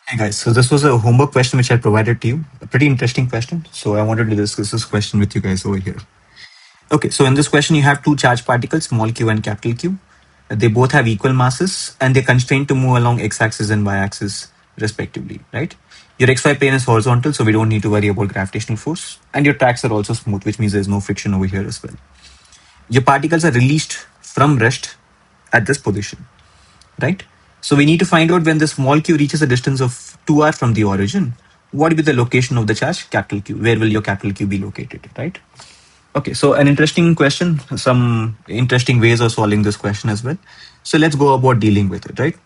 Hey guys, so this was a homework question which I provided to you. A pretty interesting question. So I wanted to discuss this question with you guys over here. Okay, so in this question, you have two charged particles, small q and capital Q. They both have equal masses and they're constrained to move along x-axis and y-axis respectively, right? Your xy plane is horizontal, so we don't need to worry about gravitational force. And your tracks are also smooth, which means there's no friction over here as well. Your particles are released from rest at this position, right? So we need to find out when the small q reaches a distance of 2r from the origin, what will be the location of the charge capital Q? Where will your capital Q be located, right? Okay, so an interesting question, some interesting ways of solving this question as well. So let's go about dealing with it, right?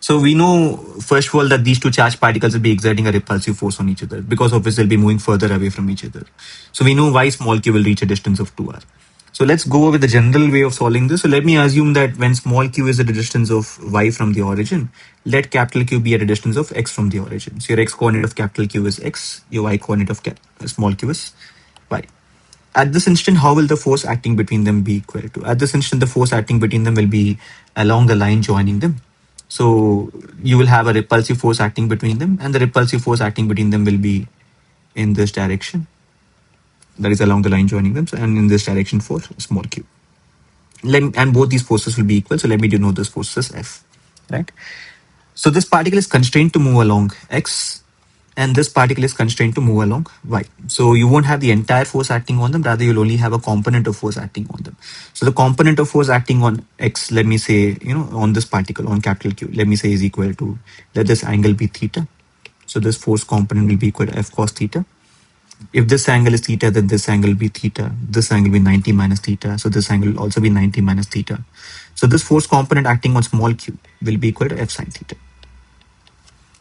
So we know, first of all, that these two charged particles will be exerting a repulsive force on each other because of which they'll be moving further away from each other. So we know why small q will reach a distance of 2r. So let's go with the general way of solving this. So let me assume that when small q is at a distance of y from the origin, let capital Q be at a distance of x from the origin. So your x coordinate of capital Q is x, your y coordinate of small q is y. At this instant, how will the force acting between them be equal to? At this instant, the force acting between them will be along the line joining them. So you will have a repulsive force acting between them, and the repulsive force acting between them will be in this direction. That is along the line joining them, and in this direction for small q. And both these forces will be equal. So let me denote this force as F, right? So this particle is constrained to move along x, and this particle is constrained to move along y. So you won't have the entire force acting on them, rather you'll only have a component of force acting on them. So the component of force acting on x, let me say, on this particle, on capital Q, let me say is equal to, let this angle be theta. So this force component will be equal to F cos theta. If this angle is theta, then this angle will be theta. This angle will be 90 minus theta. So this angle will also be 90 minus theta. So this force component acting on small q will be equal to F sine theta,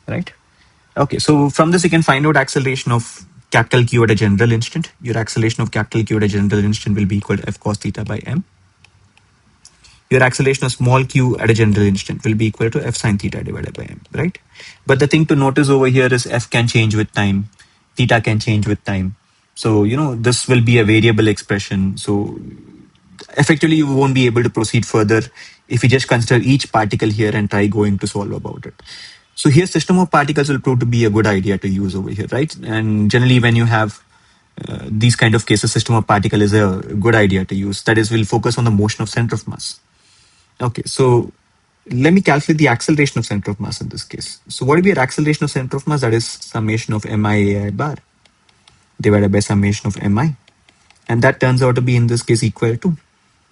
right? Okay, so from this you can find out acceleration of capital Q at a general instant. Your acceleration of capital Q at a general instant will be equal to F cos theta by m. Your acceleration of small q at a general instant will be equal to F sine theta divided by m, right? But the thing to notice over here is F can change with time, theta can change with time. So, this will be a variable expression. So effectively you won't be able to proceed further if you just consider each particle here and try going to solve about it. So here system of particles will prove to be a good idea to use over here, right? And generally when you have these kind of cases, system of particle is a good idea to use. That is, we'll focus on the motion of center of mass. Okay, so let me calculate the acceleration of center of mass in this case. So what will be your acceleration of center of mass? That is summation of mi bar divided by summation of mi. And that turns out to be in this case equal to,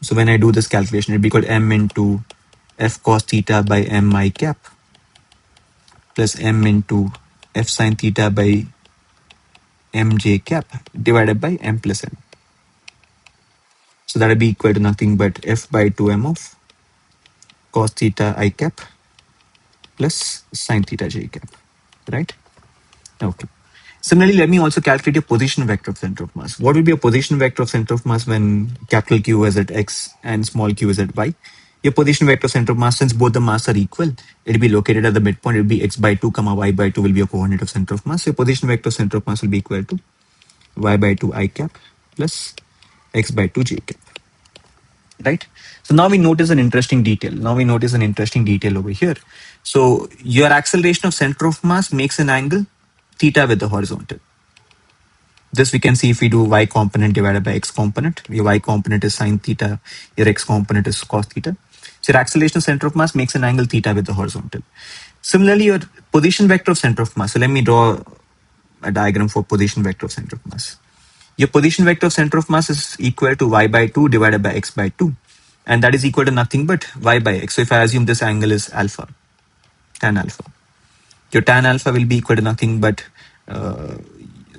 so when I do this calculation, it'll be equal to m into F cos theta by mi cap plus m into F sine theta by mj cap divided by m plus m. So that will be equal to nothing but F by 2m of cos theta I cap plus sine theta j cap, right? Okay. Similarly, let me also calculate a position vector of center of mass. What will be a position vector of center of mass when capital Q is at x and small q is at y? Your position vector of center of mass, since both the mass are equal, it will be located at the midpoint. It will be x by 2 comma y by 2 will be a coordinate of center of mass. So your position vector of center of mass will be equal to y by 2 I cap plus x by 2 j cap, right? So now we notice an interesting detail. Over here. So your acceleration of center of mass makes an angle theta with the horizontal. This we can see if we do y component divided by x component. Your y component is sine theta, your x component is cos theta. So your acceleration of center of mass makes an angle theta with the horizontal. Similarly, your position vector of center of mass. So let me draw a diagram for position vector of center of mass. Your position vector of center of mass is equal to y by 2 divided by x by 2. And that is equal to nothing but y by x. So if I assume this angle is alpha, tan alpha, your tan alpha will be equal to nothing but,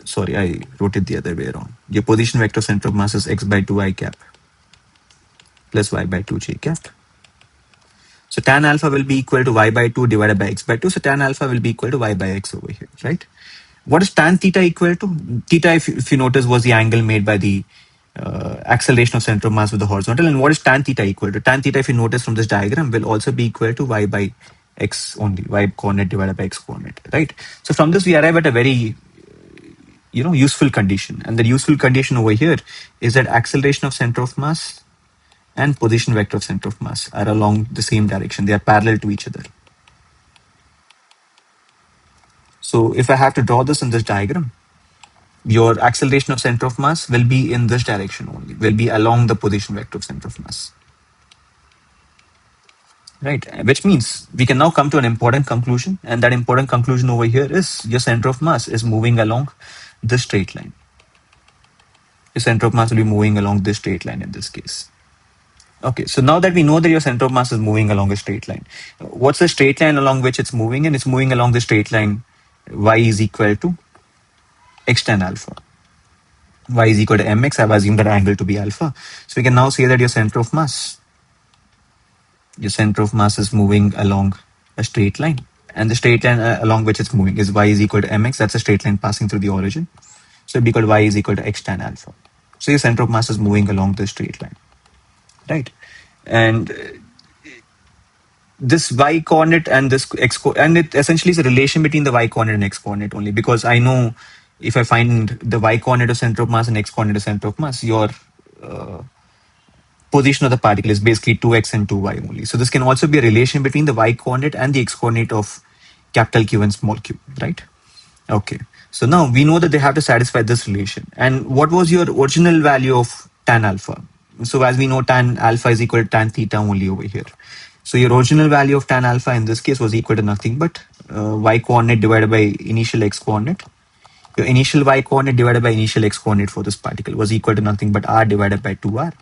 sorry, I wrote it the other way around. Your position vector of center of mass is x by 2 I cap plus y by 2 j cap. So tan alpha will be equal to y by 2 divided by x by 2. So tan alpha will be equal to y by x over here, right? What is tan theta equal to? Theta, if you notice, was the angle made by the acceleration of center of mass with the horizontal. And what is tan theta equal to? Tan theta, if you notice from this diagram, will also be equal to y by x only, y coordinate divided by x coordinate, right? So from this we arrive at a very useful condition. And the useful condition over here is that acceleration of center of mass and position vector of center of mass are along the same direction. They are parallel to each other. So if I have to draw this in this diagram, your acceleration of center of mass will be in this direction only, will be along the position vector of center of mass. Right, which means we can now come to an important conclusion, and that important conclusion over here is your center of mass is moving along this straight line. Your center of mass will be moving along this straight line in this case. Okay, so now that we know that your center of mass is moving along a straight line, what's the straight line along which it's moving? And it's moving along the straight line y is equal to x tan alpha. Y is equal to mx. I've assumed that angle to be alpha. So we can now say that your center of mass is moving along a straight line. And the straight line along which it's moving is y is equal to mx. That's a straight line passing through the origin. So it'd be equal to y is equal to x tan alpha. So your center of mass is moving along the straight line. Right? And this y coordinate and this x and it essentially is a relation between the y coordinate and x coordinate only, because I know if I find the y coordinate of center of mass and x coordinate of center of mass, your position of the particle is basically 2x and 2y only. So this can also be a relation between the y coordinate and the x coordinate of capital Q and small q, right? Okay. So now we know that they have to satisfy this relation. And what was your original value of tan alpha? So as we know, tan alpha is equal to tan theta only over here. So your original value of tan alpha in this case was equal to nothing but y coordinate divided by initial x coordinate. Your initial y coordinate divided by initial x coordinate for this particle was equal to nothing but r divided by 2r.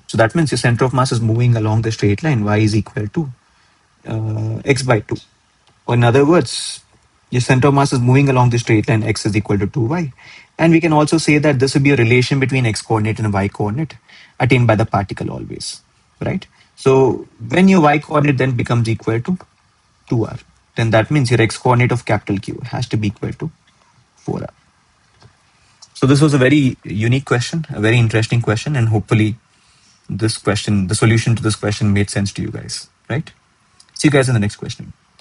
So that means your center of mass is moving along the straight line y is equal to x by 2. Or in other words, your center of mass is moving along the straight line x is equal to 2y. And we can also say that this will be a relation between x coordinate and y coordinate attained by the particle always, right? So when your y coordinate then becomes equal to 2r, then that means your x coordinate of capital Q has to be equal to 4r. So this was a very unique question, a very interesting question, and hopefully this question, the solution to this question made sense to you guys, right? See you guys in the next question.